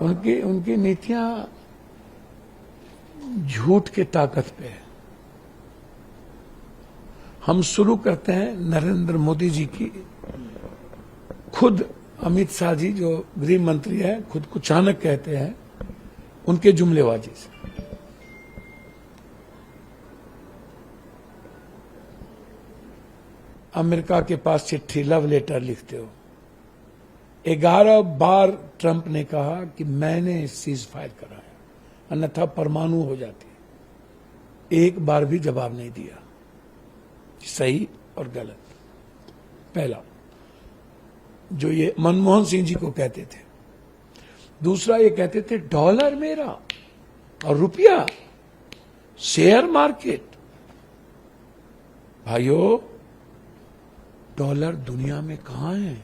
उनकी उनकी नीतियां झूठ की ताकत पे है। हम शुरू करते हैं नरेंद्र मोदी जी की, खुद अमित शाह जी जो गृह मंत्री है खुद को चाणक्य कहते हैं, उनके जुमलेबाजी से। अमेरिका के पास चिट्ठी लव लेटर लिखते हो। 11 बार ट्रंप ने कहा कि मैंने सीज फायर कराया, अन्यथा परमाणु हो जाती। एक बार भी जवाब नहीं दिया, सही और गलत। पहला, जो ये मनमोहन सिंह जी को कहते थे। दूसरा, ये कहते थे डॉलर मेरा और रुपया, शेयर मार्केट। भाइयों, डॉलर दुनिया में कहां है?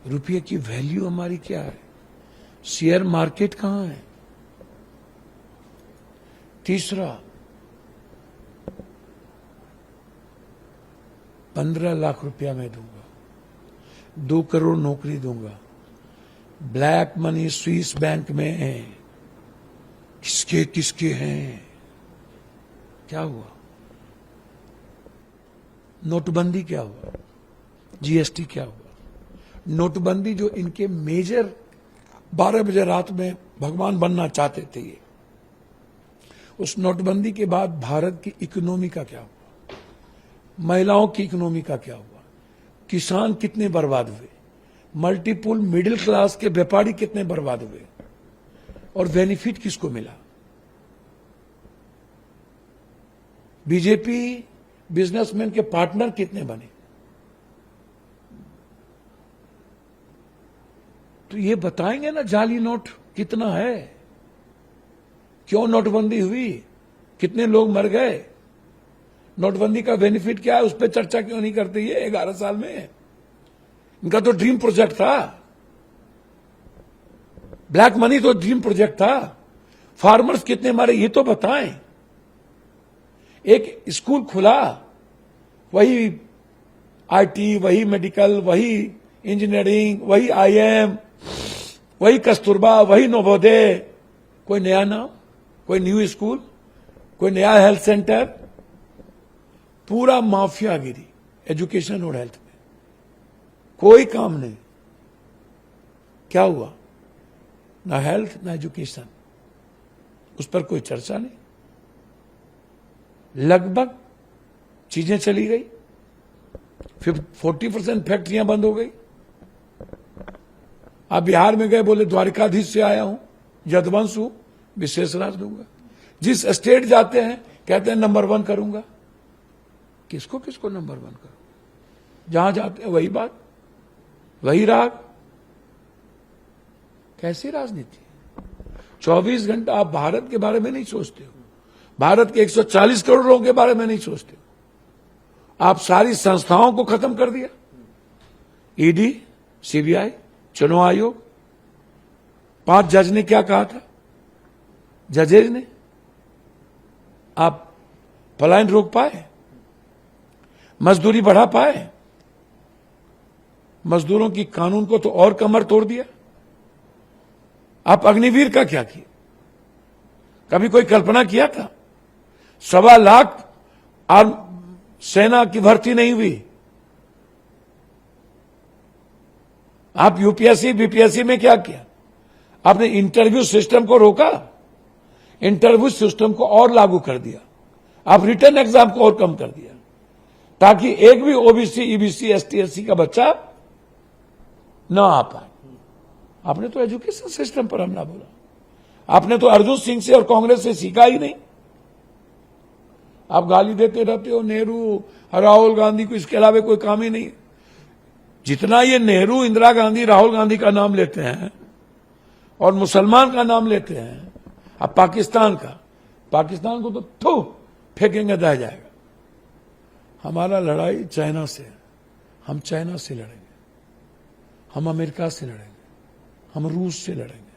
रुपये की वैल्यू हमारी क्या है? शेयर मार्केट कहां है? तीसरा, 15 लाख रुपया मैं दूंगा, 2 करोड़ नौकरी दूंगा, ब्लैक मनी स्विस बैंक में है, किसके किसके हैं? क्या हुआ? नोटबंदी क्या हुआ? जीएसटी क्या हुआ? नोटबंदी जो इनके मेजर 12 बजे रात में भगवान बनना चाहते थे ये, उस नोटबंदी के बाद भारत की इकोनॉमी का क्या हुआ? महिलाओं की इकोनॉमी का क्या हुआ? किसान कितने बर्बाद हुए? मल्टीपुल मिडिल क्लास के व्यापारी कितने बर्बाद हुए? और बेनिफिट किसको मिला? बीजेपी बिजनेसमैन के पार्टनर कितने बने? तो ये बताएंगे ना जाली नोट कितना है, क्यों नोटबंदी हुई, कितने लोग मर गए, नोटबंदी का बेनिफिट क्या है, उस पर चर्चा क्यों नहीं करते ये 11 साल में? इनका तो ड्रीम प्रोजेक्ट था, ब्लैक मनी तो ड्रीम प्रोजेक्ट था। फार्मर्स कितने मरे ये तो बताएं। एक स्कूल खुला, वही आईटी, वही मेडिकल, वही इंजीनियरिंग, वही आईएम, वही कस्तूरबा, वही नवोदय, कोई नया नाम, कोई न्यू स्कूल, कोई नया हेल्थ सेंटर। पूरा माफियागिरी एजुकेशन और हेल्थ में, कोई काम नहीं। क्या हुआ? ना हेल्थ ना एजुकेशन, उस पर कोई चर्चा नहीं। लगभग चीजें चली गई, फिर 40% फैक्ट्रियां बंद हो गई। आप बिहार में गए, बोले द्वारिकाधीश से आया हूं, यदुवंश हूं, विशेष राज दूंगा। जिस स्टेट जाते हैं कहते हैं नंबर 1 करूंगा। किसको किसको नंबर 1 करूं? जहां जाते हैं वही बात, वही राग। कैसी राजनीति? 24 घंटा आप भारत के बारे में नहीं सोचते हो, भारत के 140 करोड़ लोगों के बारे में नहीं सोचते हो। आप सारी संस्थाओं को खत्म कर दिया। ईडी, सीबीआई, चुनाव आयोग, 5 जज ने क्या कहा था? जजेज ने आप पलायन रोक पाए? मजदूरी बढ़ा पाए? मजदूरों की कानून को तो और कमर तोड़ दिया। आप अग्निवीर का क्या किया? कभी कोई कल्पना किया था? 1.25 लाख सेना की भर्ती नहीं हुई। आप यूपीएससी बीपीएससी में क्या किया? आपने इंटरव्यू सिस्टम को रोका, इंटरव्यू सिस्टम को और लागू कर दिया। आप रिटर्न एग्जाम को और कम कर दिया, ताकि एक भी ओबीसी, ईबीसी, एसटी, एससी का बच्चा ना आ पाए। आपने तो एजुकेशन सिस्टम पर हमला बोला। आपने तो अर्जुन सिंह से और कांग्रेस से सीखा ही नहीं। आप गाली देते रहते हो नेहरू, राहुल गांधी को, इसके अलावा कोई काम ही नहीं। जितना ये नेहरू, इंदिरा गांधी, राहुल गांधी का नाम लेते हैं और मुसलमान का नाम लेते हैं, अब पाकिस्तान को तो थू फेंकेंगे रह जाएगा। हमारा लड़ाई चाइना से है, हम चाइना से लड़ेंगे, हम अमेरिका से लड़ेंगे, हम रूस से लड़ेंगे।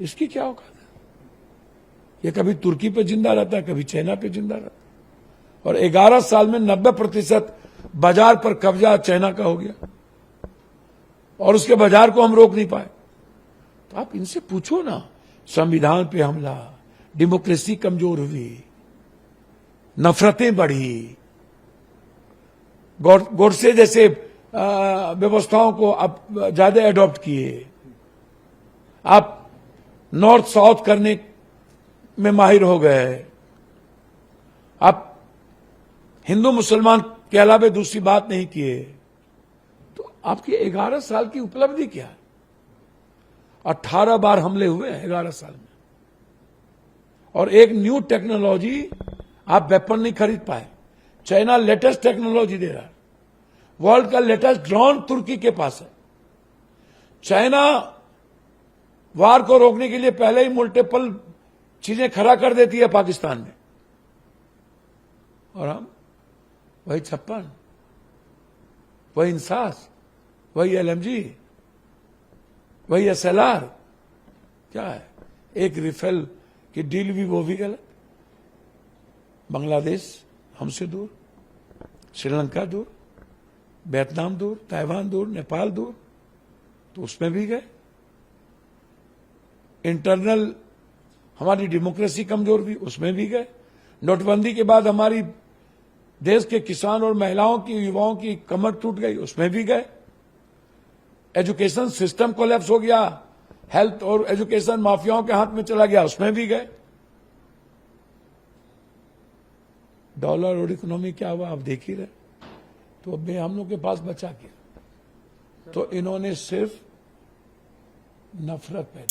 इसकी क्या औकात है? ये कभी तुर्की पे जिंदा रहता है, कभी चाइना पे जिंदा रहता है। और 11 साल में 90% बाजार पर कब्जा चाइना का हो गया, और उसके बाजार को हम रोक नहीं पाए। तो आप इनसे पूछो ना, संविधान पे हमला, डेमोक्रेसी कमजोर हुई, नफरतें बढ़ी, गोडसे जैसे व्यवस्थाओं को आप ज्यादा एडॉप्ट किए, आप नॉर्थ साउथ करने में माहिर हो गए, आप हिंदू मुसलमान के अलावा दूसरी बात नहीं किए। तो आपकी 11 साल की उपलब्धि क्या है? 18 बार हमले हुए हैं 11 साल में, और एक न्यू टेक्नोलॉजी आप वेपन नहीं खरीद पाए। चाइना लेटेस्ट टेक्नोलॉजी दे रहा है, वर्ल्ड का लेटेस्ट ड्रोन तुर्की के पास है। चाइना वार को रोकने के लिए पहले ही मल्टीपल चीजें खड़ा कर देती है पाकिस्तान में, और हम वही 56, वही इंसास, वही LMG, वही SLR। क्या है? एक रिफेल की डील भी वो भी गलत। बांग्लादेश हमसे दूर, श्रीलंका दूर, वियतनाम दूर, ताइवान दूर, नेपाल दूर, तो उसमें भी गए। इंटरनल हमारी डेमोक्रेसी कमजोर हुई, उसमें भी गए। नोटबंदी के बाद हमारी देश के किसान और महिलाओं की, युवाओं की कमर टूट गई, उसमें भी गए। एजुकेशन सिस्टम कोलैप्स हो गया, हेल्थ और एजुकेशन माफियाओं के हाथ में चला गया, उसमें भी गए। डॉलर और इकोनॉमी क्या हुआ आप देख ही रहे। तो अब हम लोग के पास बचा क्या? तो इन्होंने सिर्फ नफरत पैदा